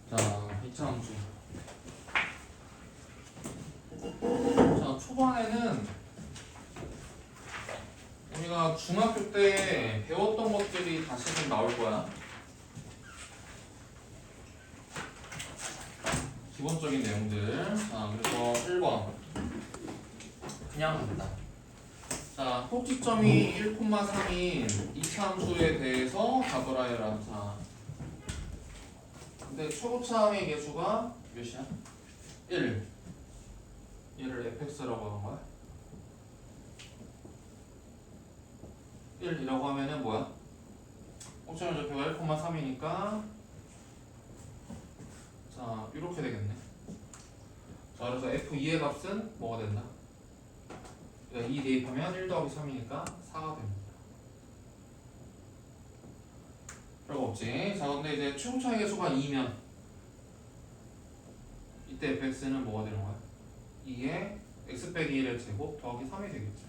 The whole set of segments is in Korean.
자, 2차 함수. 자, 초반에는 우리가 중학교 때 배웠던 것들이 다시 좀 나올 거야. 기본적인 내용들. 자, 그래서 1번. 그냥 간다. 자, 꼭지점이 1,3인 2차 함수에 대해서 답을 하여라. 자, 근데 초고차함의 개수가 몇이야? 1. 얘를 fx라고 하는 거야. 1이라고 하면은 뭐야? 꼭지점 좌표가 1,3이니까 자, 이렇게 되겠네. 자, 그래서 f2의 값은 뭐가 된다? 2 대입하면 1 더하기 3이니까 4가 됩니다. 별거 없지. 자, 근데 이제 최고차의 개수가 2면 이때 fx는 뭐가 되는 거야? 2에 x 빼기 1의 제곱 더하기 3이 되겠죠.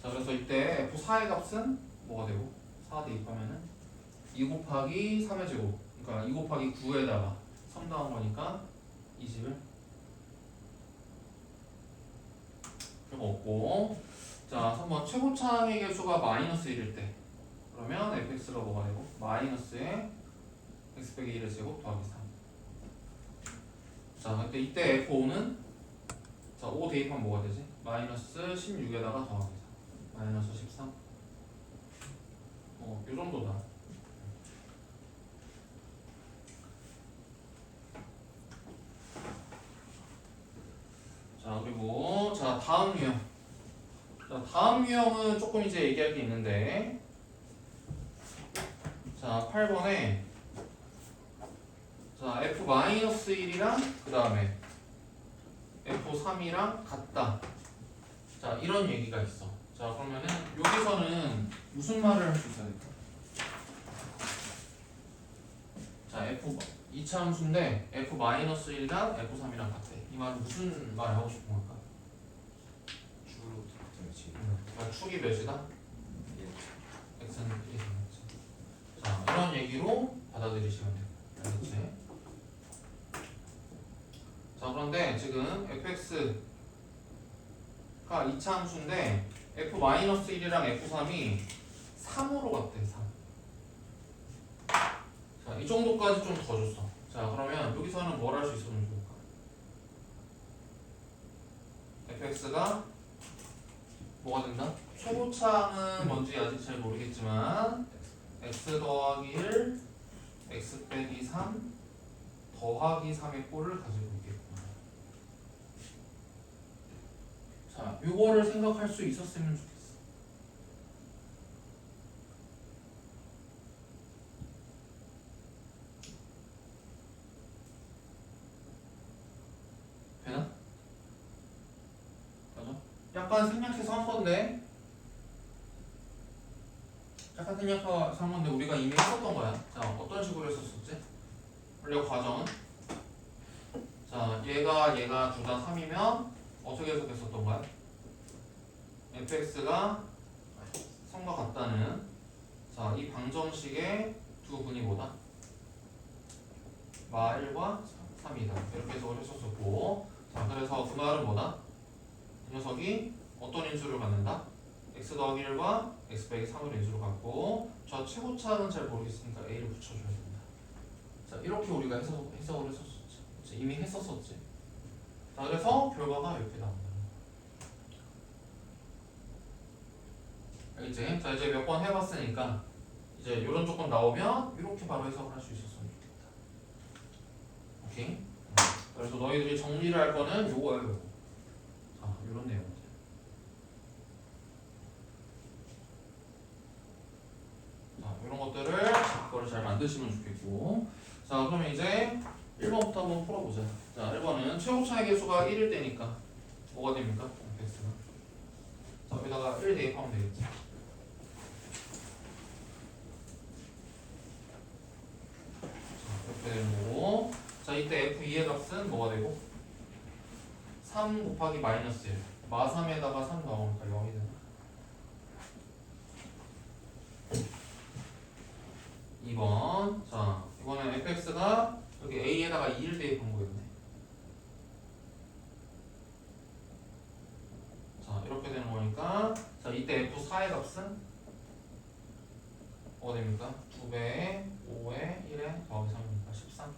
자, 그래서 이때 f4의 값은 뭐가 되고? 4 대입하면은 2 곱하기 3의 제곱, 그러니까 2 곱하기 9에다가 3 더한 거니까 20을 별거 없고. 자, 3번 최고차의 개수가 마이너스 1일 때 그러면 fx가 뭐가 되고? 마이너스에 x 빼기 1의 제곱 더하기 3. 자, 근데 이때 f5는 자, 5 대입하면 뭐가 되지? 마이너스 16에다가 더하기 4. 마이너스 13. 요 정도다. 자, 그리고 자, 다음 유형. 자, 다음 유형은 조금 이제 얘기할 게 있는데, 자, 8번에 자, f-1이랑 그 다음에 f3이랑 같다. 자, 이런 얘기가 있어. 자, 그러면은 여기서는 무슨 말을 할 수 있어야 될까? 자, f 2차 함수인데 f-1이랑 f3이랑 같대. 이 말은 무슨 말 하고 싶은 걸까? 주로 특정치. 그러니까 축이 몇이다? x는 1이지. 자, 이런 얘기로 받아들이시면 돼요. 알겠지? 자, 그런데 지금 fx가 2차 함수인데 f-1이랑 f3이 3으로 같대. 3. 자, 이 정도까지 좀 더 줬어. 자, 그러면 여기서는 뭘 할 수 있으면 좋을까? fx가 뭐가 된다? 최고차는 뭔지 아직 잘 모르겠지만 x 더하기 1, x 빼기 3 더하기 3의 꼴을 가지고 있겠구나. 자, 요거를 생각할 수 있었으면 좋겠어. 되나? 맞아? 약간 생략해서 한 건데, 약간 생략해서 한 건데 우리가 이미 했었던 거야. 자, 어떤 식으로 했었었지? 원래 과정은 자, 얘가 둘 다 3이면 어떻게 해석했었던 거야? fx가 3과 같다는 자, 이 방정식의 두 분이 뭐다? 마 1과 3이다. 이렇게 해석을 했었었고, 자, 그래서 그 말은 뭐다? 이 녀석이 어떤 인수를 갖는다? x 더하기 1과 x 빼기 3을 인수로 갖고, 저 최고차는 잘 모르겠으니까 a를 붙여줘야 된다. 자, 이렇게 우리가 해석을 했었었지. 이미 했었었지. 자, 그래서 결과가 이렇게 나온다. 알겠지? 자, 이제 몇 번 해봤으니까 이제 이런 조건 나오면 이렇게 바로 해석을 할 수 있었으면 좋겠다. 오케이? 그래서 너희들이 정리를 할 거는 요거야, 요거. 자, 이런 내용들. 자, 이런 것들을 그거를 잘 만드시면 좋겠고. 자, 그러면 이제 1번부터 한번 풀어보자. 자, 1번은 최고차의 개수가 1일 때니까 뭐가 됩니까? fx가. 자, 여기다가 1 대입하면 되겠지. 자, 이렇게 되는 거고. 자, 이때 f2의 값은 뭐가 되고? 3 곱하기 마이너스 1. 마 3에다가 3 넣으니까 0이 되나? 2번. 자, 이번에 그러면 fx가 여기 a에다가 2를 대입한 거겠네. 자 이렇게 되는 거니까 자 이때 f4의 값은 뭐가 됩니까? 2배에 5에 1에 더하기 3이니까 13.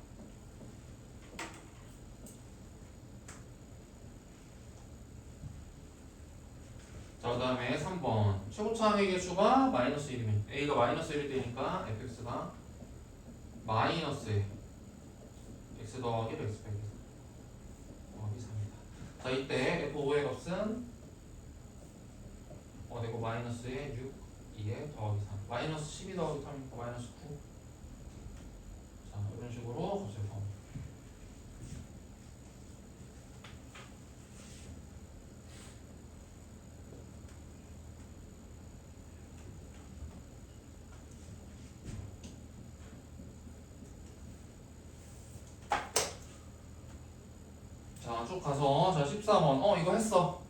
자, 그 다음에 3번. 최고차항의 개수가 마이너스 1이면 a가 마이너스 1이 되니까 fx가 마이너스 x 더하기 x 빼기 더하기 3이다. 자, 이때 f5의 값은 되고 마이너스에 6, 2에 더하기 3. 마이너스 12 더하기 3이니까 마이너스 9. 자, 이런 식으로 값을 구합니다. 자, 쭉 가서 자 13번 이거 했어.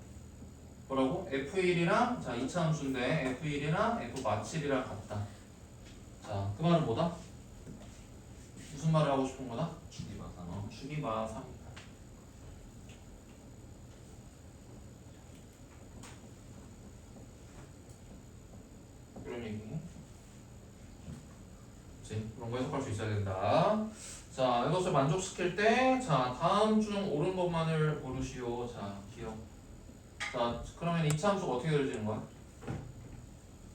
뭐라고? F1이랑 자 이차함수인데 F1이랑 F 마칠이랑 같다. 자, 그 말은 뭐다? 무슨 말을 하고 싶은 거다? 축이 마삼. 축이 마3이다. 이런 얘기. 그치? 그런 거 해석할 수 있어야 된다. 자, 이것을 만족시킬 때, 자, 다음 중 옳은 것만을 고르시오. 자, 기억. 자, 그러면 이차 함수가 어떻게 그려지는 거야?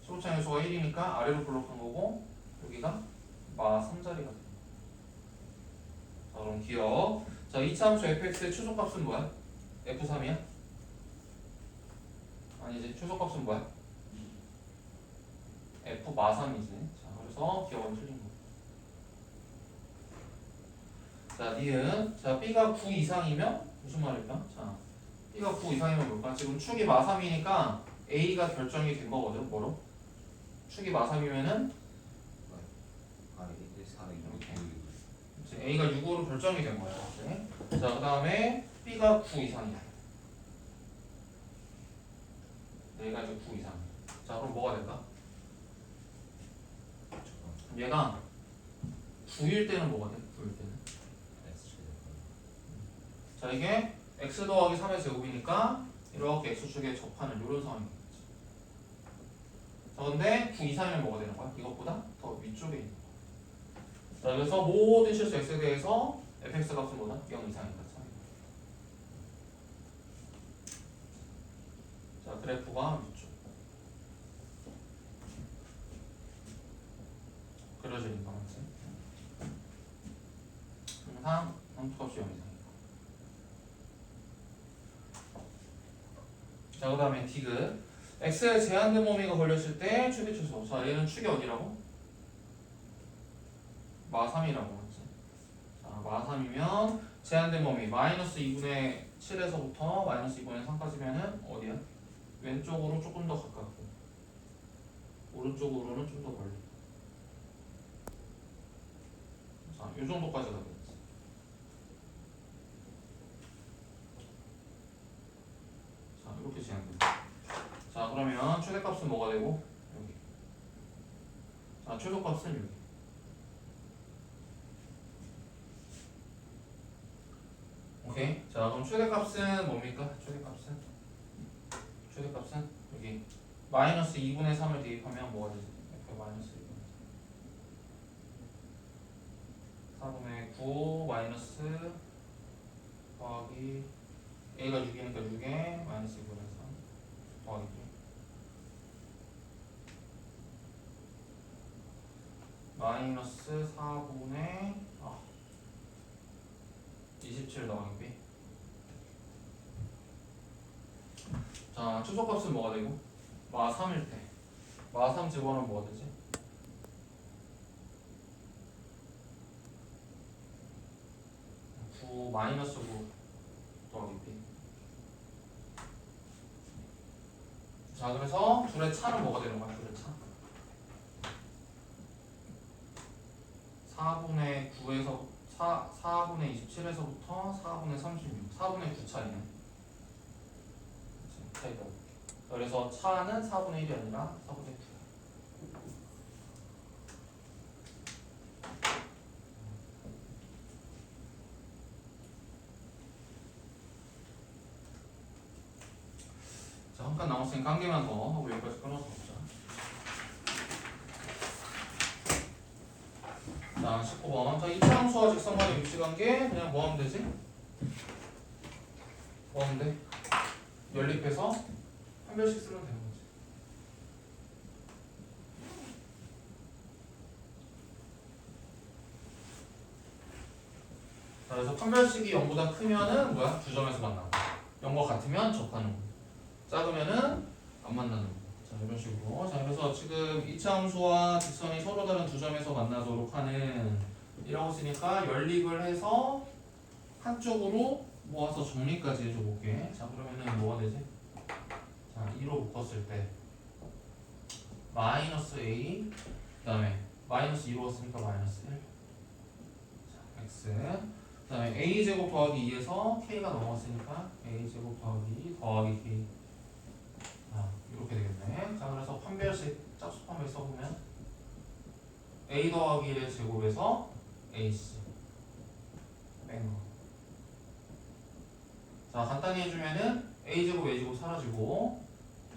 소수창의 수가 1이니까 아래로 블록한 거고, 여기가 마 3자리가 돼. 자, 그럼 기억. 자, 이차 함수 fx의 최소값은 뭐야? f3이야? 아니지, 최소값은 뭐야? f 마3이지. 자, 그래서 기억은 틀린 거. 자, 니은. 자, b가 9 이상이면 무슨 말일까? 자, b가 9 이상이면 뭘까? 지금 축이 마3이니까 a가 결정이 된 거거든. 뭐로? 축이 마3이면은 아, 1, 4, 2, 이제 a가 6으로 결정이 된 거야. 그치? 자, 그 다음에 b가 9 이상이야. 얘가 이제 9 이상. 자, 그럼 뭐가 될까? 얘가 9일 때는 뭐가 돼? 9일 때는. 자, 이게 x 더하기 3의 제곱이니까 이렇게 x축에 접하는 이런 상황이겠지. 자, 근데 9 이상이면 뭐가 되는 거야? 이것보다 더 위쪽에 있는 거야. 자, 그래서 모든 실수 x에 대해서 fx 값은 뭐다? 0 이상이다. 3. 자, 그래프가 위쪽. 그려지니까 맞지? 항상 함수값이 0 이상이다. 자, 그 다음에 디귿. x에 제한된 범위가 걸렸을 때 축의 최소. 자, 얘는 축이 어디라고? 마3이라고 맞지? 자, 마3이면 제한된 범위 마이너스 2분의 7에서부터 마이너스 2분의 3까지면은 어디야? 왼쪽으로 조금 더 가깝고 오른쪽으로는 좀 더 멀리. 자, 이 정도까지 가겠지. 자, 이렇게 제한된다. 자, 그러면 최대값은 뭐가 되고? 여기. 자, 최소값은 여기. 오케이. 자, 그럼 최대값은 뭡니까? 최대값은 여기 마이너스 2분의 3을 대입하면 뭐가 되지? F 마이너스 2분의 3. 4분의 9 마이너스 더하기 A가 6이니까 6에 마이너스 2분의 3 더하기 2. 마이너스 4분의 27 더하기 B. 자, 최소값은 뭐가 되고? 마3일 때 마3 집어넣으면 뭐가 되지? 마이너스 9 더하기 B. 자, 그래서 둘의 차는 뭐가 되는 거야? 둘의 차 4분의 9에서 4분의 27에서부터 4분의 36 4분의 9 차이네. 차이가. 그래서 차는 4분의 1이 아니라 4분의 9. 한 칸 남았으니까 한 개만 더 하고 여기까지 끊어서 보자. 자, 19번. 자, 이차함수와 직선 간의 위치관계 그냥 뭐 하면 되지? 뭐 하면 돼? 연립해서 판별식 쓰면 되는 거지. 자, 그래서 판별식이 0보다 크면은 뭐야? 두 점에서 만나고 0과 같으면 접하는 거. 작으면은 안 만나는 거. 자, 이런 식으로. 자, 그래서 지금 이차함수와 직선이 서로 다른 두 점에서 만나도록 하는 이라고 쓰니까 연립을 해서 한쪽으로 모아서 정리까지 해줘 볼게. 자, 그러면은 뭐가 되지? 자, 2로 묶었을 때 마이너스 A 그 다음에 마이너스 2로 왔으니까 마이너스 1. 자, x 그 다음에 a제곱 더하기 2에서 k가 넘어갔으니까 a제곱 더하기 k. 이렇게 되겠네. 자, 그래서 판별식 짝수 판별 써보면 a 더하기 1의 제곱에서 ac 뺀 거. 자, 간단히 해주면은 a제곱 a제곱 사라지고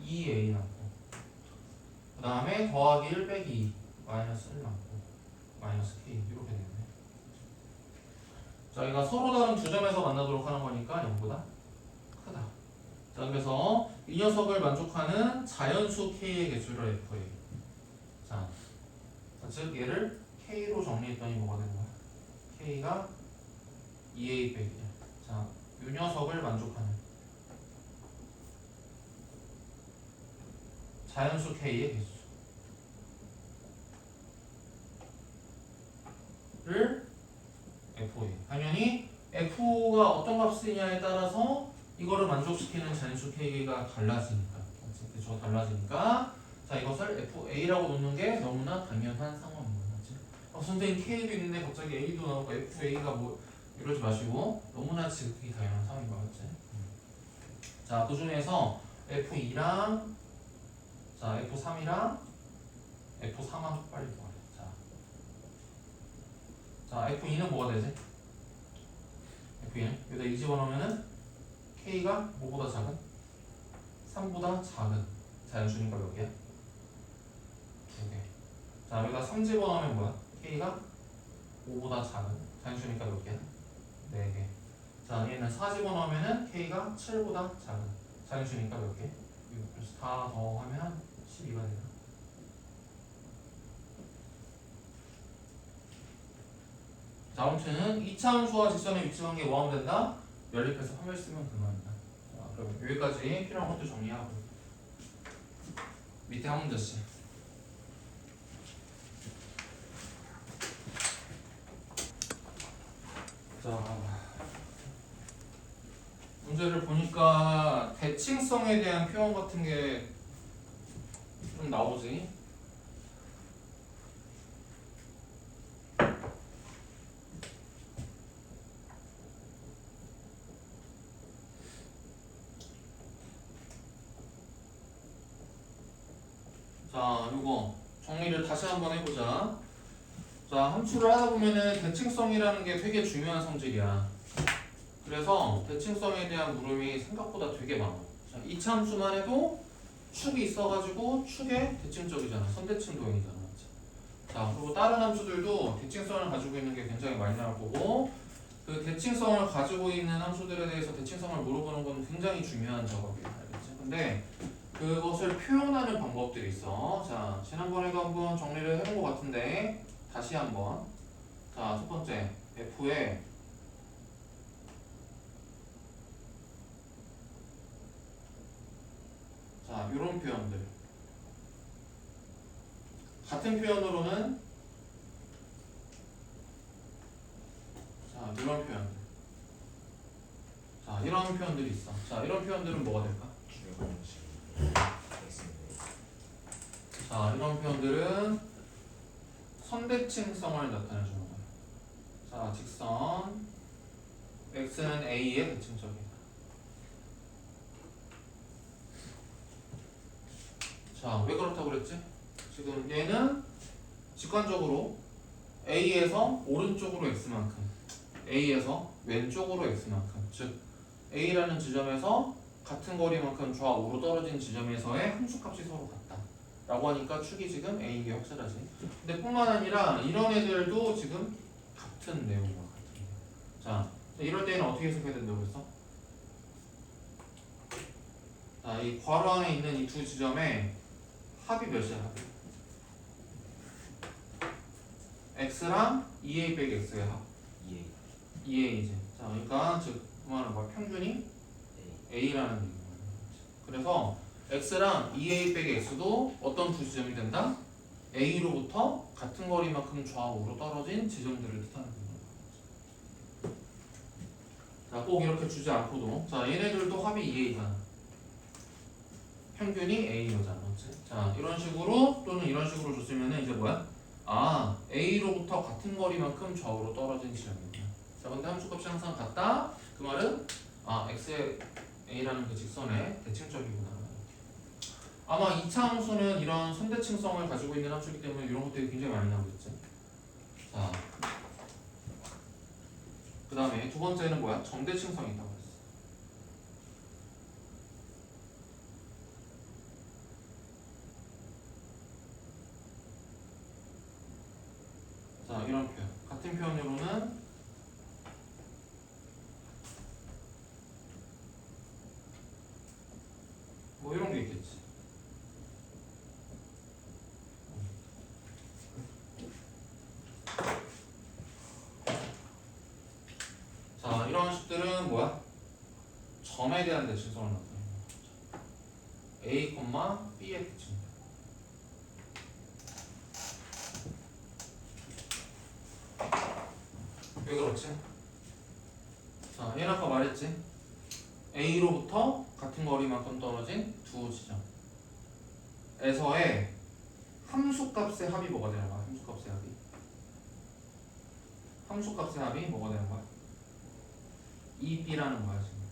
2a 남고 그 다음에 더하기 1 빼기 2 마이너스 1 남고 마이너스 k 이렇게 되겠네. 자, 여기가 서로 다른 두 점에서 만나도록 하는 거니까 0보다 크다. 자, 그래서 이 녀석을 만족하는 자연수 k의 개수를 fA. 자, 즉 얘를 k로 정리했더니 뭐가 되는 거야? k가 2a 빼기 1. 자, 이 녀석을 만족하는 자연수 k의 개수를 FA. 당연히 F가 어떤 값이냐에 따라서 이거를 만족시키는 자연수 K가 달라지니까. 그렇죠? 달라지니까. 자, 이것을 FA라고 놓는 게 너무나 당연한 상황인 거지. 선생님 K도 있는데 갑자기 A도 나오고 FA가 뭐 이러지 마시고 너무나 지극히 당연한 상황인 거 같지. 자, 그 중에서 F2랑 자, F3이랑 F4만 빨리 구하래. 자, F2는 뭐가 되지? F2는 여기다 2 집어넣으면은 K가 뭐보다 작은? 3보다 작은 자연수니까 몇 개야? 2개. 자, 여기다 3 집어넣으면 뭐야? K가 5보다 작은 자연수니까 몇 개야? 4개. 자, 얘는 4 집어넣으면은 K가 7보다 작은 자연수니까 몇 개? 6. 그래서 다 더하면 12가 되나? 자, 아무튼 이차함수와 직선의 위치관계 뭐 하면 된다? 연립해서 판별 쓰면 그만이다. 자, 그럼 여기까지 필요한 것도 정리하고 밑에 한 문제씩. 자, 문제를 보니까 대칭성에 대한 표현 같은 게 좀 나오지. 자, 요거 정리를 다시 한번 해보자. 자, 함수를 하다 보면은 대칭성이라는 게 되게 중요한 성질이야. 그래서 대칭성에 대한 물음이 생각보다 되게 많아. 자, 이차 함수만 해도 축이 있어가지고 축에 대칭적이잖아. 선대칭 도형이잖아. 자, 그리고 다른 함수들도 대칭성을 가지고 있는 게 굉장히 많이 나올 거고, 그 대칭성을 가지고 있는 함수들에 대해서 대칭성을 물어보는 건 굉장히 중요한 작업이야. 알겠지? 근데 그것을 표현하는 방법들이 있어. 자, 지난번에도 한번 정리를 해본 것 같은데 다시 한번. 자, 첫 번째 F에 자, 이런 표현들 같은 표현으로는 자, 이런 표현들 자, 이런 표현들이 있어. 자, 이런 표현들은 뭐가 될까? 자, 이런 표현들은 선대칭성을 나타내주는 거야. 자, 직선 x는 a의 대칭적이다. 자, 왜 그렇다고 그랬지? 지금 얘는 직관적으로 a에서 오른쪽으로 x만큼, a에서 왼쪽으로 x만큼, 즉 a라는 지점에서 같은 거리만큼 좌우로 떨어진 지점에서의 함수값이 서로 같다 라고 하니까 축이 지금 A인 게 확실하지. 근데 뿐만 아니라 이런 애들도 지금 같은 내용과 같은 내용. 자, 이럴 때는 어떻게 해석해야 된다고 그랬어? 자, 이 괄호 안에 있는 이 두 지점의 합이 몇이야? 합이? x랑 2a 빼기 x의 합 2A 2a이지. 자, 그러니까 즉 그만은 뭐 평균이 A a라는 얘기야. 그래서 x랑 2a 빼기 x도 어떤 두 지점이 된다? a로부터 같은 거리만큼 좌우로 떨어진 지점들을 뜻하는 거야. 자, 꼭 이렇게 주지 않고도 자, 얘네들도 합이 2a잖아. 평균이 a여잖아. 맞지? 자, 이런 식으로 또는 이런 식으로 줬으면은 이제 뭐야? 아, a로부터 같은 거리만큼 좌우로 떨어진 지점이구나. 자, 근데 함수값이 항상 같다? 그 말은 아, x의 a라는 그 직선의 대칭적이구나. 아마 2차 함수는 이런 선대칭성을 가지고 있는 함수이기 때문에 이런 것들이 굉장히 많이 나오겠지. 자, 그 다음에 두 번째는 뭐야? 정대칭성이 있다고 했어. 자, 이런 표현. 같은 표현으로는 뭐 이런 게 있겠지. 자, 이런 식들은 뭐야? 점에 대한 대칭성을 나타내는 거죠. A, B의 대칭. 왜 그렇지? 자, 얘는 아까 말했지. A로부터 같은 거리만큼 떨어진 두 지점에서의 함수값의 합이 뭐가 되는 거야? 함수값의 합이. 함수값의 합이 뭐가 되는 거야? 2B라는 거야 지금.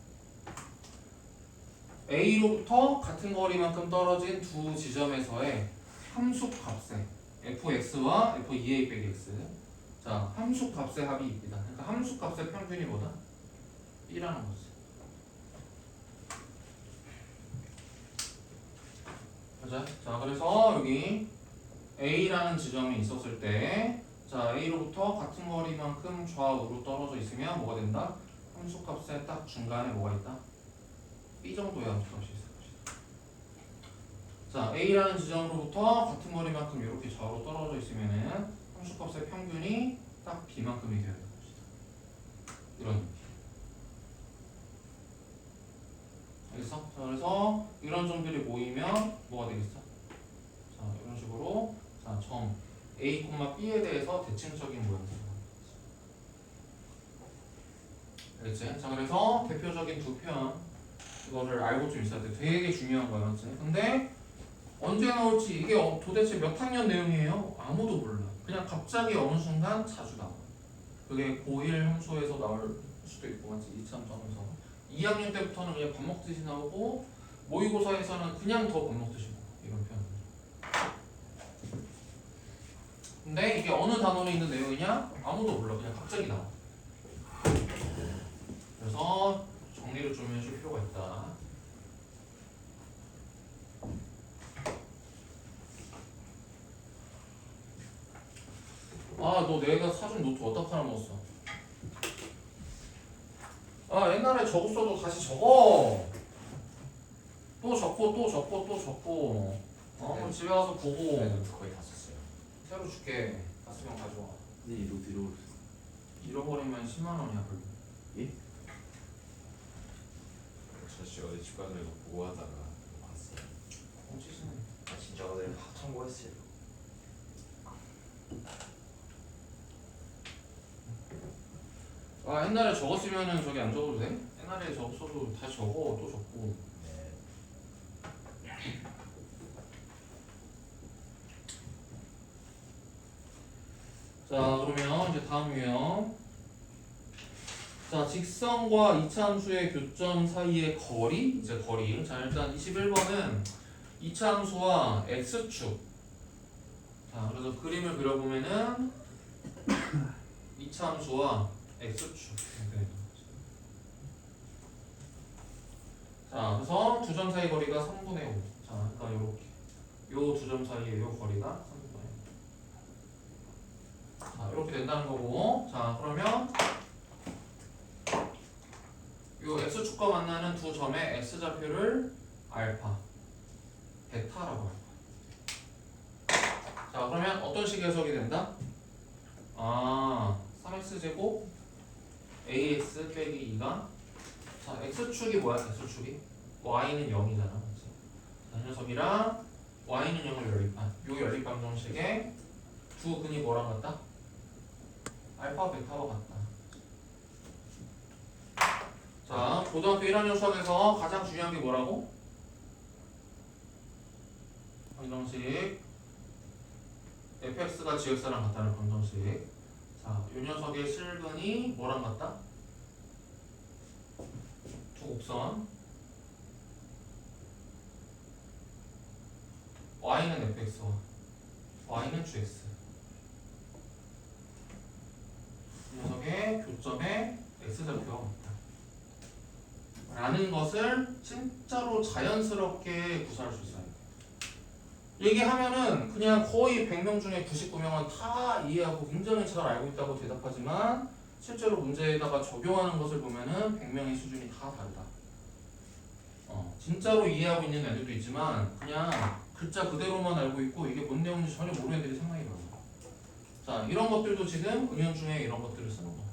A로부터 같은 거리만큼 떨어진 두 지점에서의 함수값의 fx와 f2a 빼기 x. 자, 함수값의 합이 입니다. 그러니까 함수값의 평균이 뭐다? B라는 거지. 맞아? 자, 그래서 여기 A라는 지점이 있었을 때, 자, A로부터 같은 거리만큼 좌우로 떨어져 있으면 뭐가 된다? 함수값의 딱 중간에 뭐가 있다? B 정도의 함수값이 있을 것이다. 자, A라는 지점으로부터 같은 거리만큼 이렇게 좌우로 떨어져 있으면은 함수값의 평균이 딱 B만큼이 되어야 되는 것이다. 이런 느낌. 알겠어? 자, 그래서 이런 점들이 모이면 뭐가 되겠어? 자, 이런 식으로 자, 점 A, B에 대해서 대칭적인 모양새가 나오겠지. 알겠지? 자, 그래서 대표적인 두 표현 이거를 알고 좀 있어야 돼. 되게 중요한 거야, 맞지? 근데 언제 나올지 이게 도대체 몇 학년 내용이에요? 아무도 몰라. 그냥 갑자기 어느 순간 자주 나와. 그게 고1 함수에서 나올 수도 있고, 맞지? 2차 함수하면서 2학년 때부터는 그냥 밥 먹듯이 나오고 모의고사에서는 그냥 더 밥 먹듯이 나와. 이런 표현. 근데 이게 어느 단원에 있는 내용이냐? 아무도 몰라. 그냥 갑자기 나와. 그래서 정리를 좀 해줄 필요가 있다. 아, 너 내가 사준 노트 어디다 팔아먹었어? 아, 옛날에 적었어도 다시 적어. 또 적고 또 적고 또 적고. 그럼 집에 가서 보고 노트 거의 다 썼어요. 새로 줄게. 다 쓰면 가져와. 네, 노트 잃어버렸어요. 잃어버리면 10만 원이야, 벌금. 예? 저 씨 어제 집 가서 이거 보고 하다가 봤어요. 뻥치시네. 아 진짜 어제 막 참고했어요. 아, 옛날에 적었으면은 저기 안 적어도 돼? 옛날에 적었어도 다시 적어. 또 적고. 네. 자, 그러면 이제 다음 유형. 자, 직선과 이차함수의 교점 사이의 거리. 이제 거리. 자, 일단 21번은 이차함수와 x축. 자, 그래서 그림을 그려보면은 이차함수와 x축. 이렇게 되는 거죠. 자, 그래서 두 점 사이 거리가 3분의 5. 자, 그러니까 요렇게. 요 두 점 사이의 요 거리가 3분의 5. 자, 이렇게 된다는 거고. 자, 그러면 요 x축과 만나는 두 점의 x좌표를 알파, 베타라고 할 거야. 자, 그러면 어떤 식의 해석이 된다? 3x제곱 ax 빼기 2가 자, x축이 뭐야? x축이? y는 0이잖아. 그치? 자, 이 녀석이랑 y는 0을 연립한 요 연립방정식에 두 근이 뭐랑 같다? 알파, 베타와 같다. 자, 고등학교 1학년 수학에서 가장 중요한 게 뭐라고? 방정식 fx가 gx랑 같다는 방정식. 자, 이 녀석의 실근이 뭐랑 같다? 두 곡선 y는 fx와 y는 gx. 이 녀석의 교점의 x좌표가 같다 라는 것을 진짜로 자연스럽게 구사할 수 있어요. 얘기하면은 그냥 거의 100명 중에 99명은 다 이해하고 굉장히 잘 알고 있다고 대답하지만 실제로 문제에다가 적용하는 것을 보면은 100명의 수준이 다 다르다. 진짜로 이해하고 있는 애들도 있지만 그냥 글자 그대로만 알고 있고 이게 뭔 내용인지 전혀 모르는 애들이 상당히 많아. 자, 이런 것들도 지금 응용중에 이런 것들을 쓰는 거야.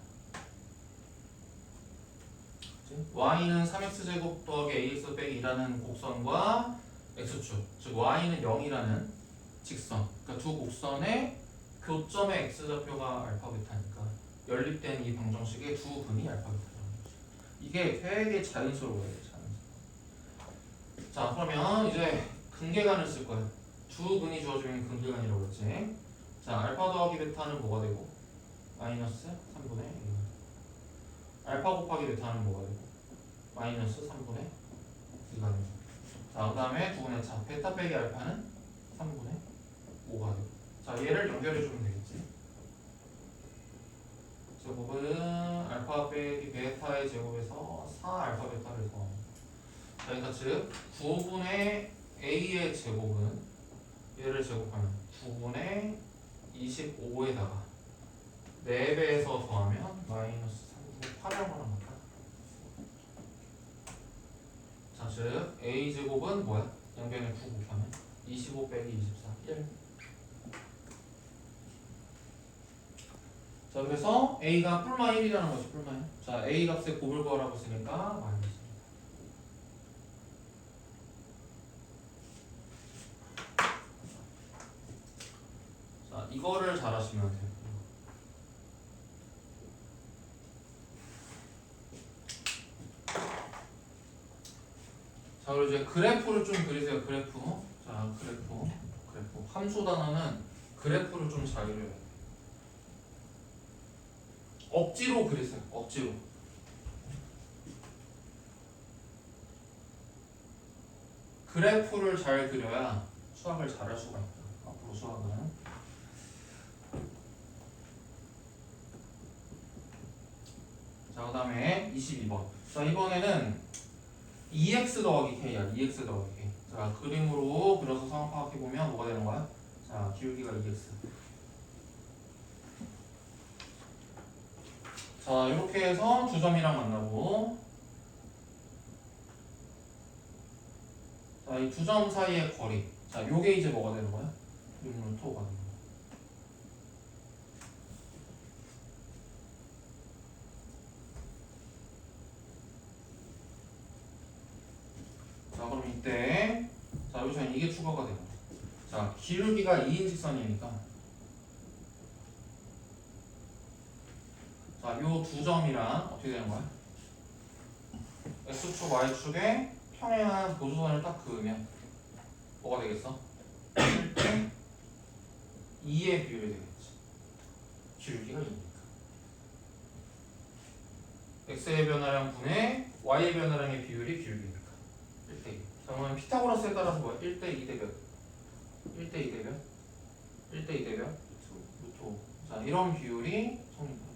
y는 3x제곱 더하기 ax 빼기 2라는 곡선과 x축, 즉 y는 0이라는 직선, 그러니까 두 곡선의 교점의 x좌표가 알파 베타니까 연립된 이 방정식의 두 근이 알파 베타라는 거죠. 이게 되게 자연스러워요. 자, 그러면 이제 근계간을 쓸 거야. 두 근이 주어지면 근계간이라고 했지. 자, 알파 더하기 베타는 뭐가 되고? 마이너스 3분의 1. 알파 곱하기 베타는 뭐가 되고? 마이너스 3분의 2가 되고. 자, 그 다음에 두 분의 차 베타 빼기 알파는 3분의 5가 되고. 자, 얘를 연결해 주면 되겠지. 제곱은 알파 빼기 베타의 제곱에서 4 알파 베타를 해서 자, 그러니까 즉 9분의 a의 제곱은 얘를 제곱하면 9분의 25에다가 4배에서 더하면 마이너스 3분의 8이라고 하는 거다. 자, 즉 a 제곱은 뭐야? 양변에 9 곱하면 25 빼기 24 1. 자, 그래서 a가 뿔마 1이라는 거지. 뿔마 1. 자, a 값에 곱을 거라고 쓰니까 마이너스. 자, 이거를 잘 하시면 돼요. 자, 그리고 이제 그래프를 좀 그리세요. 그래프. 자, 그래프. 함수 단어는 그래프를 좀 잘 그려야 돼. 억지로 그리세요. 억지로. 그래프를 잘 그려야 수학을 잘할 수가 있다. 앞으로 수학은. 자, 그 다음에 22번. 자, 이번에는 2x 더하기 k야. 2x 더하기 k. 자, 그림으로 그려서 상황 파악해보면 뭐가 되는 거야? 자, 기울기가 2x. 자, 이렇게 해서 두 점이랑 만나고 자, 이 두 점 사이의 거리. 자, 요게 이제 뭐가 되는 거야? 6루트 5가 되는 거야. 자, 그럼 이때 자, 여기서는 이게 추가가 되는 거야. 자, 기울기가 2인 직선이니까 자, 요 두 점이랑 어떻게 되는 거야? x축, y축에 평행한 보조선을 딱 그으면 뭐가 되겠어? 1대 2의 비율이 되겠지. 기울기가 2니까. x의 변화량 분의 y의 변화량의 비율이 기울기니까 1대 2. 자, 그러면 피타고라스에 따라서 뭐야? 1대 2대 몇? 1대 2대 몇? 1대 2대 몇? 루트 5. 자, 이런 비율이 성립합니다.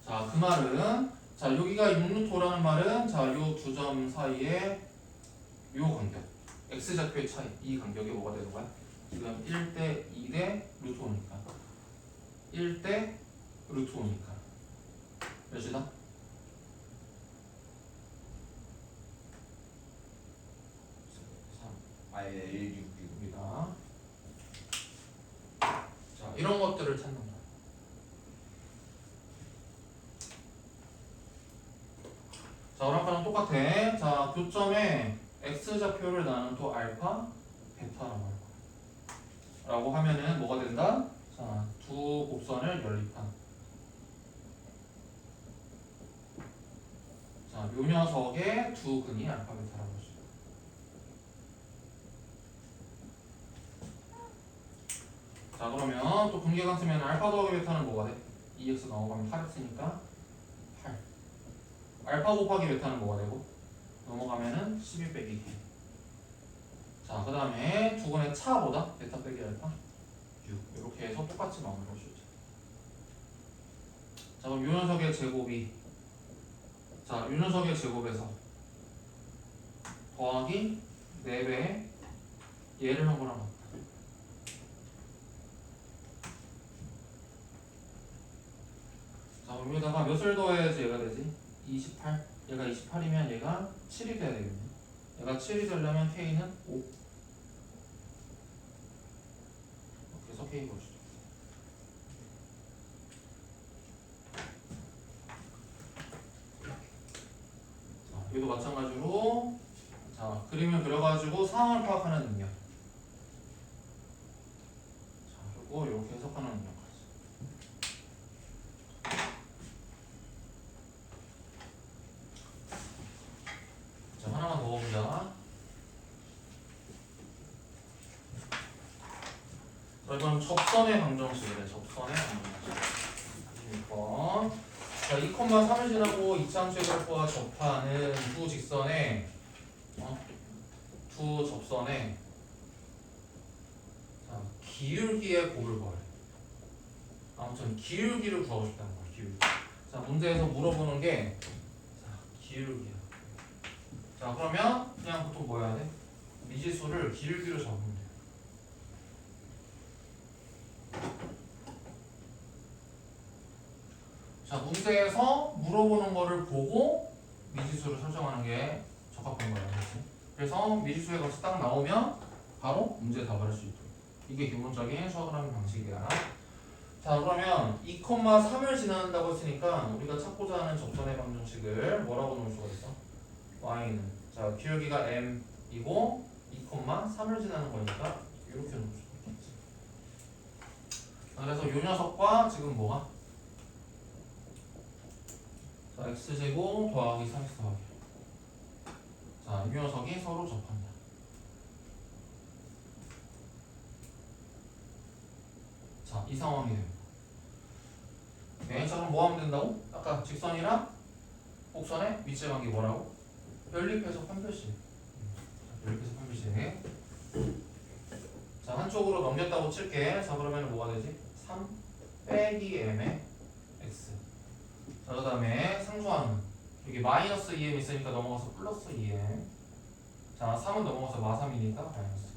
자, 그 말은 자 여기가 6루토라는 말은 자 요 두 점 사이에 요 간격 x좌표의 차이 이 간격이 뭐가 되는 거야? 지금 1대 2대 루트 5니까 1대 루트 5니까 몇이다? 아예 166. 6입니다. 자 이런 것들을 찾는 거야. 자 오랑카랑 똑같아. 자 교점에 x좌표를 나는 또 알파, 베타라고 할 거야. 라고 하면은 뭐가 된다? 자, 두 곡선을 연립한. 자, 요 녀석의 두 근이 알파, 베타라고 할 수 있다. 자, 그러면 또 분계관 쓰면 알파 더하기 베타는 뭐가 돼? 2x 넘어가면 8x니까 8. 알파 곱하기 베타는 뭐가 되고? 넘어가면은 12 빼기 2. 자, 그 다음에 두 근의 차보다 베타 빼기 알파 6 이렇게 해서 똑같이 마무리할 수 있죠. 자, 그럼 요 녀석의 제곱이 자, 요 녀석의 제곱에서 더하기 4배의 얘를 한 거랑 같다. 자, 그럼 여기다가 몇을 더해야지 얘가 되지? 28. 얘가 28이면 얘가 7이 돼야 되겠네. 얘가 7이 되려면 K는 5. 이렇게 해서 K 보시죠. 자, 여기도 마찬가지로 자, 그림을 그려가지고 상황을 파악하는 능력. 자, 그리고 이렇게 해석하는 능력. 자, 하나만 더 보자. 자, 이건 접선의 방정식이래. 접선의 방정식. 26번. 자, 2,3을 지나고 이차함수의 그래프와 접하는 두 직선의 두 접선의 자, 기울기의 곱을 구하래. 아무튼 기울기를 구하고 싶다는 거야. 기울기. 자, 문제에서 물어보는 게 자, 기울기야. 자, 그러면 그냥 보통 뭐 해야 돼? 미지수를 기울기로 잡으면 돼. 자, 문제에서 물어보는 거를 보고 미지수를 설정하는 게 적합한 거야. 그렇지? 그래서 미지수의 값이 딱 나오면 바로 문제 답을 할 수 있도록. 이게 기본적인 수학을 하는 방식이야. 자, 그러면 2,3을 지나는다고 했으니까 우리가 찾고자 하는 접선의 방정식을 뭐라고 놓을 수가 있어? y는 자, 기울기가 m이고 2,3을 지나는 거니까 이렇게 놓을 수가 있겠지. 자, 그래서 이 녀석과 지금 뭐가? 자, x제곱 더하기 3x 더하기. 자, 이 녀석이 서로 접한다. 자, 이 상황이 됩니다. 네, 자, 그럼 뭐 하면 된다고? 아까 직선이랑 곡선의 밑제 관계 뭐라고? 연립해서 판별식. 연립해서 판별식. 자, 한쪽으로 넘겼다고 칠게. 자, 그러면 뭐가 되지? 3 빼기 m의 x. 자, 그 다음에 상수항은 여기 마이너스 2m 있으니까 넘어가서 플러스 2m. 자, 3은 넘어가서 마3이니까 마이너스.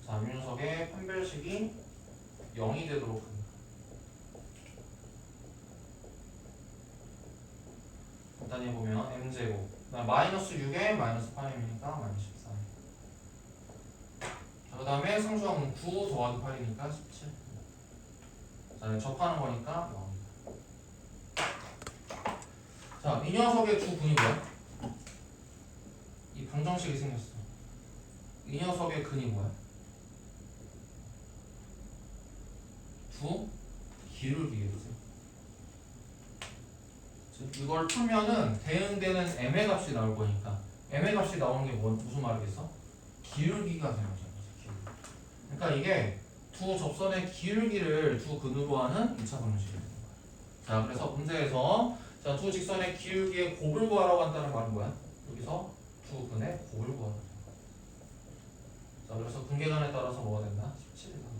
자, 이 녀석의 판별식이 0이 되도록 합니다. 간단히 보면 m제곱 마이너스 6에 마이너스 8이니까 마이너스 14. 자, 그 다음에 상수항은 9 더하기 8이니까 17. 자, 접하는 거니까 0. 자, 이 녀석의 두 근이 뭐야? 이 방정식이 생겼어. 이 녀석의 근이 뭐야? 두 기울기겠지. 이걸 풀면은 대응되는 m의 값이 나올 거니까 m의 값이 나오는 게 무슨 말이겠어? 기울기가 되는 거잖아. 기울기. 그러니까 이게 두 접선의 기울기를 두 근으로 하는 2차 방정식이에요. 자, 그래서 문제에서 자, 두 직선의 기울기의 곱을 구하라고 한다는 말은 뭐야? 여기서 두 근의 곱을 구하라. 자, 그래서 분계관에 따라서 뭐가 된다? 17이다.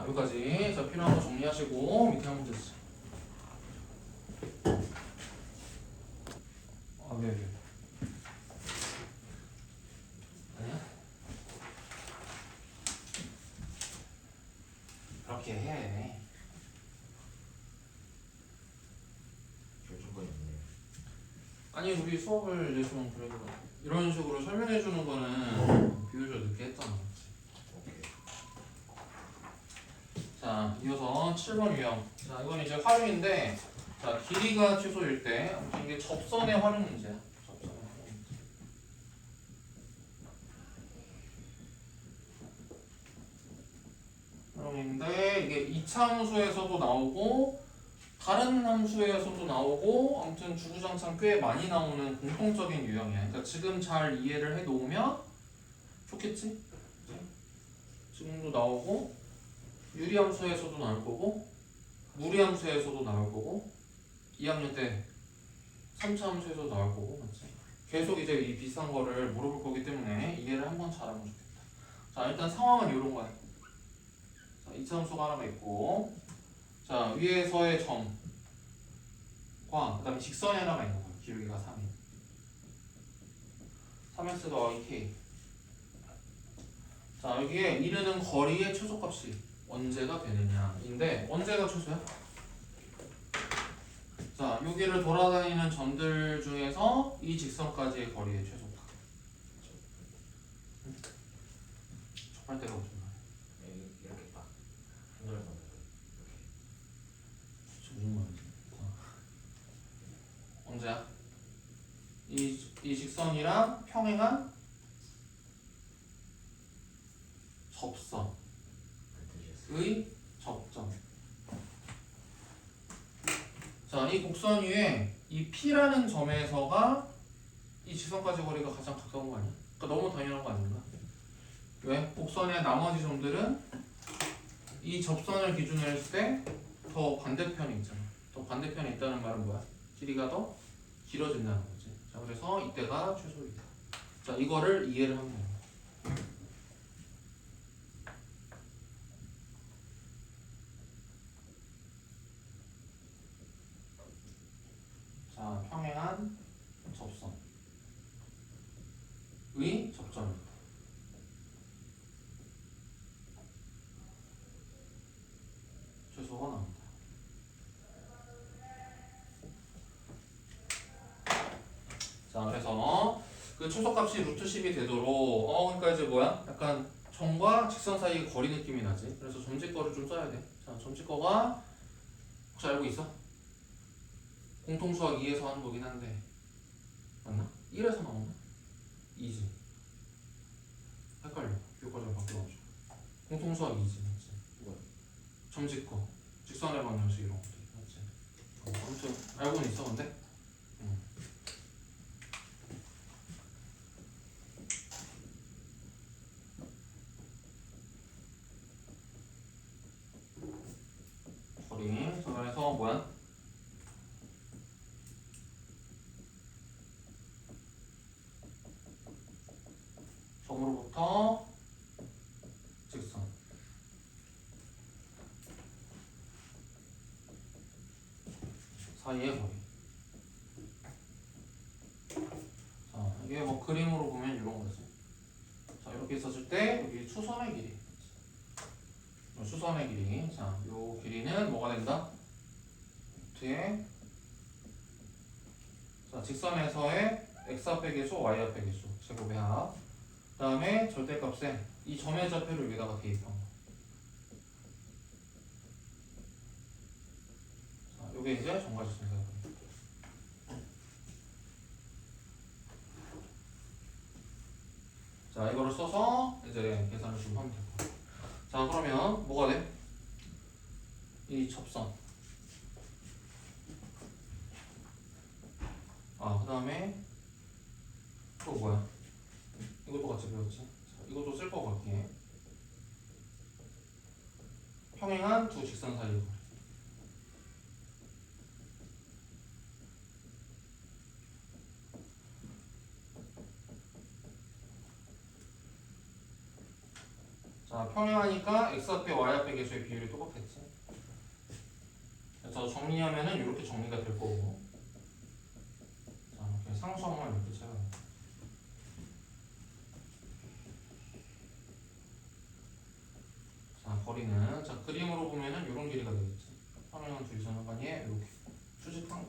여기까지. 자, 필요한 거 정리하시고 밑에 한 문제 쓰. 왜? 아니야? 그렇게 해. 결정권이 없네요. 아니 우리 수업을 이제 좀 그래도 이런 식으로 설명해 주는 거는 비교적 늦게 했잖아. 오케이. 자, 이어서 7번 유형. 자, 이건 이제 활용인데, 자, 길이가 최소일 때, 아무튼 이게 접선의 활용 문제야. 접선의 활용 문제. 활용인데, 이게 이차함수에서도 나오고, 다른 함수에서도 나오고, 아무튼 주구장창 꽤 많이 나오는 공통적인 유형이야. 그러니까 지금 잘 이해를 해 놓으면 좋겠지? 그치? 지금도 나오고, 유리함수에서도 나올 거고 무리함수에서도 나올 거고 2학년 때 3차 함수에서도 나올 거고 맞지? 계속 이제 이 비슷한 거를 물어볼 거기 때문에 이해를 한번 잘하면 좋겠다. 자, 일단 상황은 이런 거야. 자, 2차 함수가 하나가 있고 자, 위에서의 점과 그 다음에 직선이 하나가 있는 거야. 기울기가 3이 3s 더하기 k. 자, 여기에 이르는 거리의 최소값이 언제가 되느냐인데 언제가 최소야? 자, 여기를 돌아다니는 점들 중에서 이 직선까지의 거리의 최소값. 접할 때가 무슨 말이야? 이렇게 딱 손절해서 무슨 말이지? 언제야? 이 직선이랑 평행한 접선의 접점. 자, 이 곡선 위에 이 P라는 점에서가 이 직선까지 거리가 가장 가까운 거 아니야? 그러니까 너무 당연한 거 아닌가? 왜? 곡선의 나머지 점들은 이 접선을 기준으로 했을 때 더 반대편이 있잖아. 더 반대편에 있다는 말은 뭐야? 길이가 더 길어진다는 거지. 자, 그래서 이때가 최소이다. 자, 이거를 이해를 하면 됩니다. 자, 평행한 접선의 접점입니다. 최소가 나옵니다. 자, 그래서 그 최소값이 루트 10이 되도록 그러니까 이제 뭐야? 약간 점과 직선 사이의 거리 느낌이 나지. 그래서 점집거를 좀 써야 돼. 자, 점집거가 혹시 알고 있어? 공통수학 2에서 하는 거긴 한데 맞나? 1에서 나오나? 2지. 헷갈려. 교과서를 바꿔가지고. 공통수학 2지. 맞지? 뭐야? 점집거, 직선의 방정식 이런 것들. 맞지? 아무튼 알고는 있어 근데? 거리. 자, 그래서 뭐야? 점으로부터 직선 사이의 거리. 자, 이게 뭐 그림으로 보면 이런 거지. 자, 이렇게 있었을 때 여기 추선의 길이. 수선의 길이. 자, 요 길이는 뭐가 된다? 뒤에 자, 직선에서의 x 합의 수, y 합의 수 제곱의 합. 그 다음에 절대값에 이 점의 좌표를 여기다가 대입한 거. 자, 요게 이제 정과직선의 거리. 자, 이거를 써서 이제 계산을 좀 하면 될 거야. 자, 그러면 뭐가 돼? 이 접선. 그 다음에 또 뭐야? 이것도 같이 배웠지? 자, 이것도 쓸 거 같게. 평행한 두 직선 사이의 거리. 자, 자, 평행하니까 x 앞에 y 앞에 계수의 비율이 똑같겠지. 그래서 정리하면은 이렇게 정리가 될 거고. 자, 이렇게 상수함만 이렇게 채워. 자, 거리는 자 그림으로 보면은 이런 길이가 되겠지. 평행한 두 이선 사이에 이렇게 수직한 거.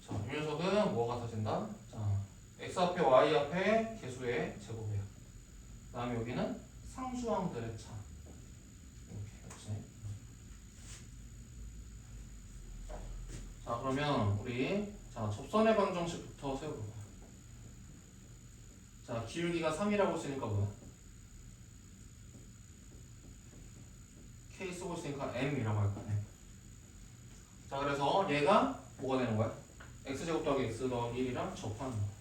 자, 이 녀석은 뭐가 같아진다? 자, x 앞에 y 앞에 계수의 제곱이야. 그다음에 여기는 상수항들의 차. 이렇게 그렇지. 자, 그러면 우리 자 접선의 방정식부터 세워볼까? 자, 기울기가 3이라고 했으니까 뭐야? K 쓰고 있으니까 M이라고 할 거네. 자, 그래서 얘가 뭐가 되는 거야? X제곱 더하기 X 더하기 1이랑 접하는 거.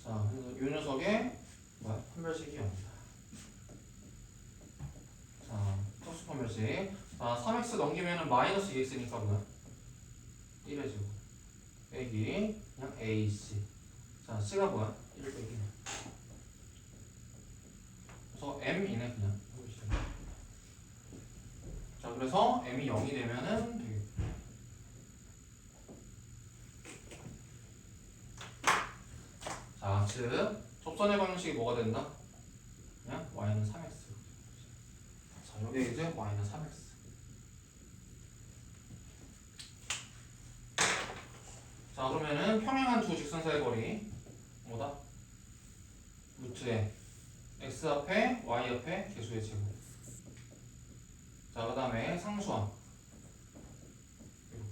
자, 그래서 이 녀석의 뭐야? 판별식이 0이다. 자, 특수 판별식. 자, 3x 넘기면은 마이너스 2x니까 뭐야? 1의 제곱 빼기 그냥 AC. 자, C가 뭐야? 1 빼기 1. 그래서 M이네 그냥. 자, 그래서 M이 0이 되면은 되겠다. 자, 즉 접선의 방식이 뭐가 된다? 그냥 y는 3x. 자, 여기 이제 y는 3x. 자, 그러면은 평행한 두 직선 사이 거리 뭐다? 루트에 x 앞에 y 앞에 계수의 제곱. 자, 그 다음에 상수함 이렇게.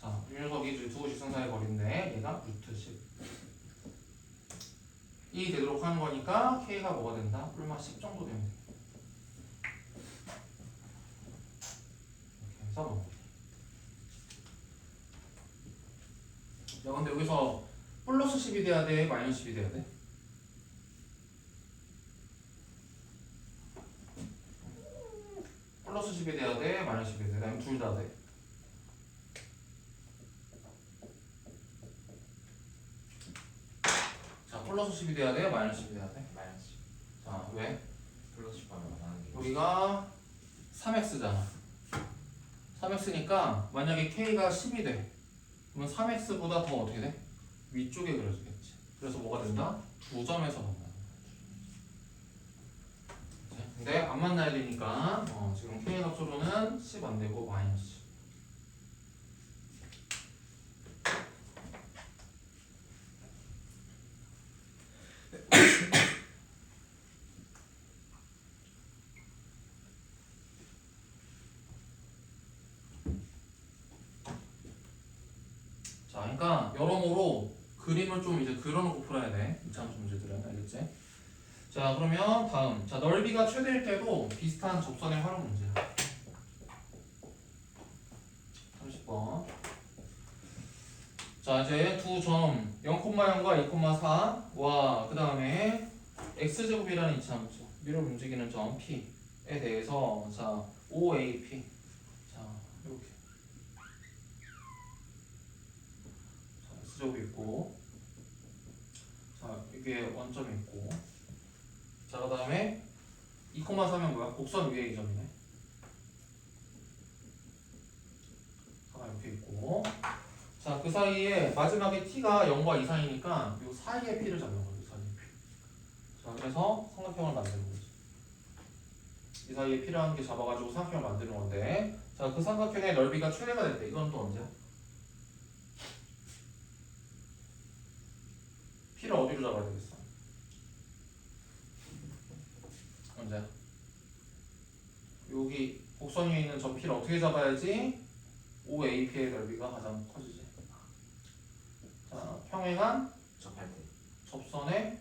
자, 이 녀석이 두 직선 사이 거리인데 얘가 루트 10. 이 되도록 하는 거니까 k가 뭐가 된다? 뿔마 10 정도 되면 돼. 이렇게 해서 뭐. 야, 근데 여기서 플러스 10이 돼야 돼? 마이너스 10이 돼야 돼? 플러스 10이 돼야 돼? 마이너스 10이 돼야 돼? 아니면 둘 다 돼? 자, 플러스 10이 돼야 돼? 마이너스 10이 돼야 돼? 마이너스. 자, 왜? 플러스 10 하면 안 하는 게. 여기가 3x잖아. 3x니까 만약에 k가 10이 돼. 그러면 3x보다 더 어떻게 돼? 위쪽에 그려지겠지. 그래서 뭐가 된다? 두 점에서 만나. 근데 안 만나야 되니까 지금 k 값으로는 10 안 되고 마이너스. 자, 그러니까 여러모로 그림을 좀 이제 그려놓고 풀어야 돼. 2차원적 문제들은 알겠지? 자, 그러면 다음. 자, 넓이가 최대일 때도 비슷한 접선의 활용 문제야. 30번. 자, 이제 두 점 0,0과 2,4와 그 다음에 x제곱이라는 이차함수 미를 움직이는 점 P에 대해서 자, OAP. 자, 이렇게. 자, x제곱이 있고 자, 이게 원점이 있고 자, 그 다음에 2,4면 뭐야? 곡선 위에 이 점이네. 자, 이렇게 있고 자, 그 사이에 마지막에 t가 0과 2 사이니까 이 사이에 p를 잡는 거죠. 사이에 p. 자, 그래서 삼각형을 만드는 거지. 이 사이에 p라는 게 잡아가지고 삼각형을 만드는 건데 자, 그 삼각형의 넓이가 최대가 될 때 이건 또 언제야? p를 어디로 잡아야 되겠어? 언제야? 여기 곡선 위에 있는 저 p를 어떻게 잡아야지 OAP의 넓이가 가장 커지지? 자, 평행한 접할 때. 접선의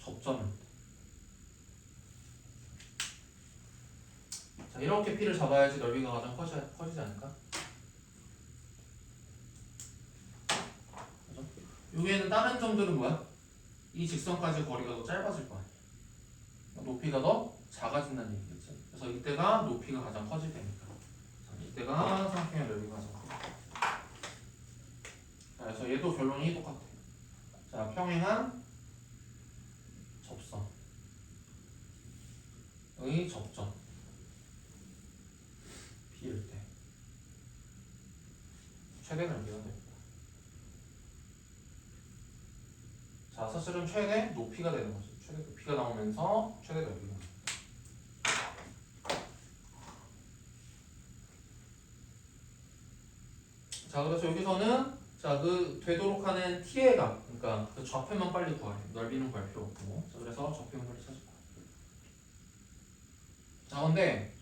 접점일 때. 자, 이렇게 p를 잡아야지 넓이가 가장 커지지 않을까? 그죠? 여기에는 다른 점들은 뭐야? 이 직선까지 거리가 더 짧아질 거 아니야. 높이가 더 작아진다는 얘기겠지. 그래서 이때가 높이가 가장 커질 테니까. 자, 이때가 삼각형의 넓이가 가장 커. 자, 그래서 얘도 결론이 똑같아. 자, 자, 평행한 접선의 접점 B일 때 최대 넓이가 됩니다. 자, 사실은 최대 높이가 되는 거죠. 최대 높이가 나오면서 최대 넓이가 나옵니다. 자, 그래서 여기서는 자, 그 되도록 하는 t의 값, 그러니까 그 좌표만 빨리 구하래. 넓이는 구할 필요 없고. 자, 그래서 좌표만 빨리 찾을 거야. 자, 근데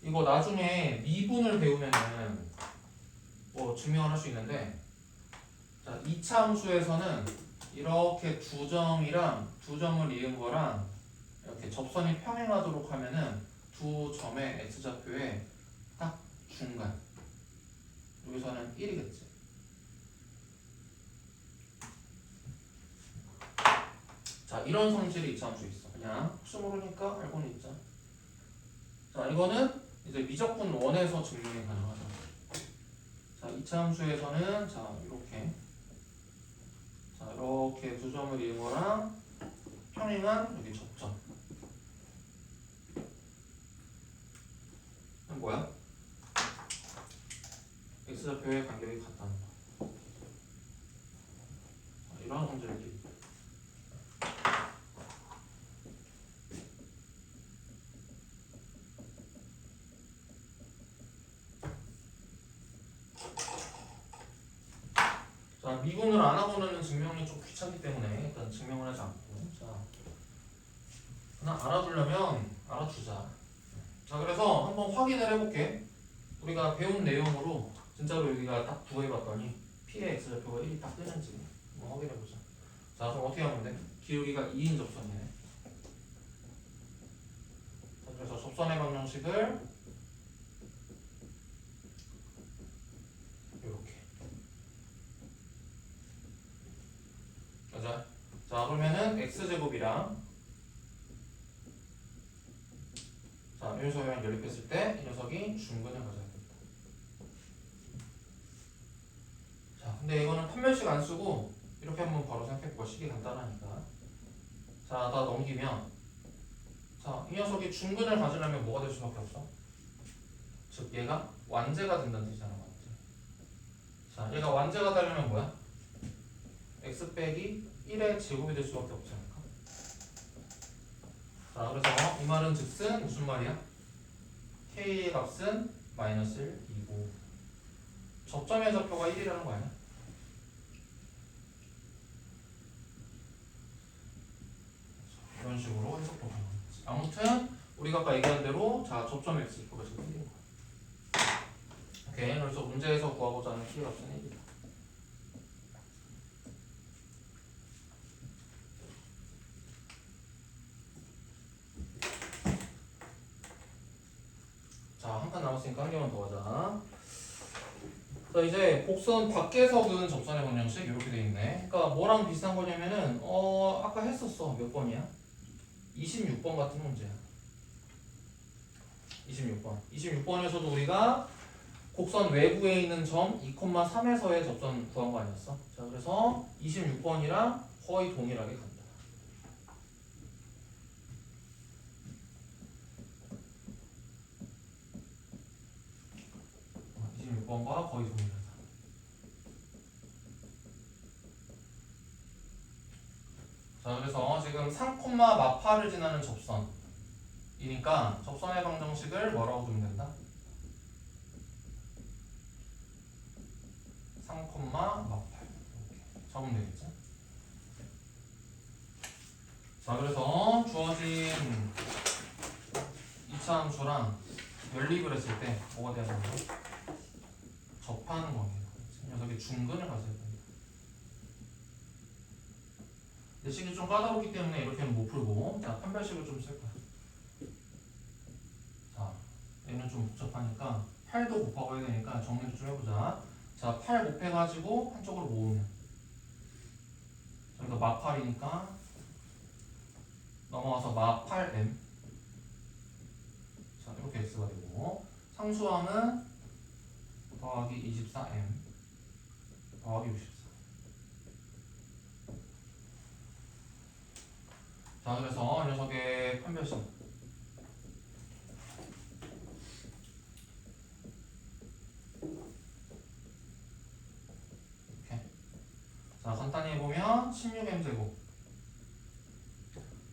이거 나중에 미분을 배우면은 뭐 증명을 할 수 있는데, 자, 2차 함수에서는 이렇게 두 점이랑 두 점을 이은 거랑 이렇게 접선이 평행하도록 하면은 두 점의 x좌표의 딱 중간, 여기서는 1이겠지. 자, 이런 성질이 2차 함수에 있어. 그냥 혹시 모르니까 알고는 있자. 자, 이거는 이제 미적분 원에서 증명이 가능하죠. 자, 2차 함수에서는 자, 이렇게 두 점을 이은 거랑 평행한 여기 접점. 이건 뭐야? x좌표의 간격이 같다는 거. 자, 이런 성질이지. 자, 미분을 안 하고는 증명이 좀 귀찮기 때문에 일단 증명을 하지 않고, 자, 그냥 알아두려면 알아두자. 자, 그래서 한번 확인을 해볼게. 우리가 배운 내용으로 진짜로 여기가 딱 구해봤더니 P의 x좌표가 1이 딱 뜨는지 한번 확인해보자. 자, 그럼 어떻게 하면 돼? 기울기가 2인 접선이네. 자, 그래서 접선의 방정식을 이렇게. 맞아? 자, 그러면은 x제곱이랑 자, 이 녀석이랑 연립했을 때 이 녀석이 중근을 가져야 됩니다. 자, 근데 이거는 판별식 안 쓰고 이렇게 한번 바로 생각해보고 식이 간단하니까. 자, 다 넘기면 자, 이 녀석이 중근을 가지려면 뭐가 될 수밖에 없어? 즉 얘가 완제가 된다는 뜻이잖아. 완제. 자, 얘가 완제가 되려면 뭐야? x 빼기 1의 제곱이 될 수밖에 없지 않을까? 자, 그래서 이 말은 즉슨 무슨 말이야? k의 값은 마이너스 1이고 접점의 좌표가 1이라는 거 아니야? 이런 식으로 해석도 가능하지. 아무튼 우리가 아까 얘기한 대로 자, 접점 x가 지금 1인 거야. 오케이. 그래서 문제에서 구하고자 하는 k의 값은 1이다. 자, 한 칸 남았으니까 한 개만 더 하자. 자, 이제 곡선 밖에서 그은 접선의 방정식 이렇게 돼 있네. 그러니까 뭐랑 비슷한 거냐면은 아까 했었어. 몇 번이야? 26번 같은 문제야. 26번. 26번에서도 우리가 곡선 외부에 있는 점 2,3에서의 접선 구한 거 아니었어? 자, 그래서 26번이랑 거의 동일하게 간다. 26번과 거의 동일하다. 자, 그래서 지금 3, 마파를 지나는 접선이니까 접선의 방정식을 뭐라고 두면 된다? 3, 마팔 이렇게 적으면 되겠죠? 자, 그래서 주어진 2차 함수랑 연립을 했을 때 뭐가 돼야 되는 거야? 접하는 겁니다. 이 녀석이 중근을 가져야 됩니다. 내식이 좀 까다롭기 때문에 이렇게는 못 풀고, 자, 판별식을 좀 쓸 거야. 자, 얘는 좀 복잡하니까 8도 곱하고 해야 되니까 정리를 좀 해보자. 자, 8 곱해가지고 한쪽으로 모으면 저기가 마8이니까 넘어와서 마8m. 자, 이렇게 x가 되고 상수항은 더하기 24m 더하기 64. 자, 그래서 이 녀석의 판별식. 이렇게. 자, 간단히 해보면 16m 제곱.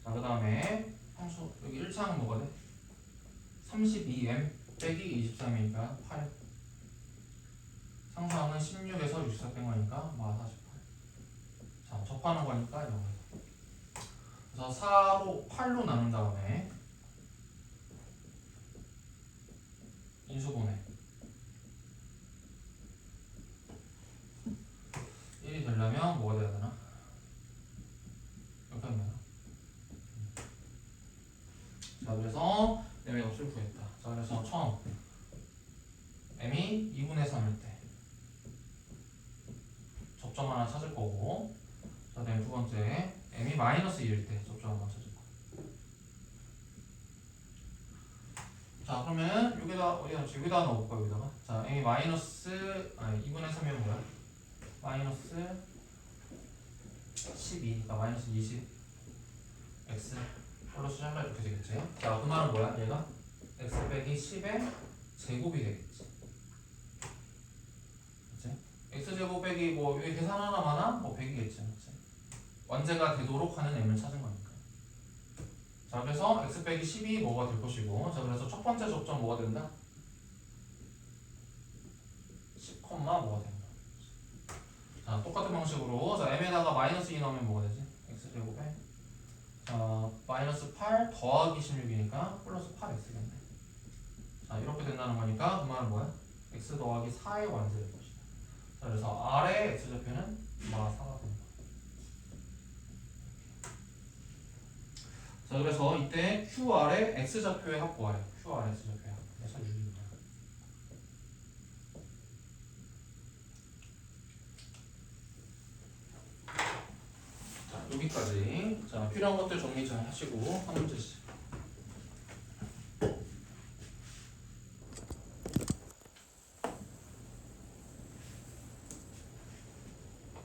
자, 그 다음에 평소 여기 1차항은 뭐가 돼? 32m 빼기 23이니까 8. 상수항은 16에서 64 뺀 거니까 마 48. 자, 접하는 거니까 0. 그래서 4로 8로 나눈 다음에 인수분해 1이 되려면 뭐가 돼야 되나? 이렇게 하면 되나? 자, 그래서 m의 값을 구했다. 자, 그래서 처음 m이 2분의 3일 때 접점 하나 찾을 거고, 자, 그다음에 두 번째 m이 마이너스 2일 때 접점 하나 찾을 거. 자, 그러면 여기다 어디다 넣지? 여기다 넣어볼까 여기다가? 자, m이 마이너스 2분의 3이면 뭐야? 마이너스 12니까 마이너스 20 x 플러스 샬라 이렇게 되겠지? 자, 그 말은 뭐야? 얘가 x 빼기 10의 제곱이 되겠지. 그치? x 제곱 빼기 뭐 여기 계산 하나 많아? 뭐 100이겠지. 그치? 원제가 되도록 하는 m을 찾은 거니까. 자, 그래서 x 빼기 10이 뭐가 될 것이고, 자, 그래서 첫 번째 접점 뭐가 된다? 10, 뭐가 된다. 자, 똑같은 방식으로 자, m에다가 마이너스 2 넣으면 뭐가 되지? x 제곱에 자, 마이너스 8 더하기 16이니까 플러스 8x겠네. 자, 이렇게 된다는 거니까 그 말은 뭐야? x 더하기 4의 완제될 것이다. 자, 그래서 R의 x좌표는 마 4가 된다. 자, 그래서 이때 QR의 x좌표의 합 구하래. QR의 x좌표의 합. 그래서 6입니다. 자, 여기까지. 자, 필요한 것들 정리 잘 하시고 한 문제씩.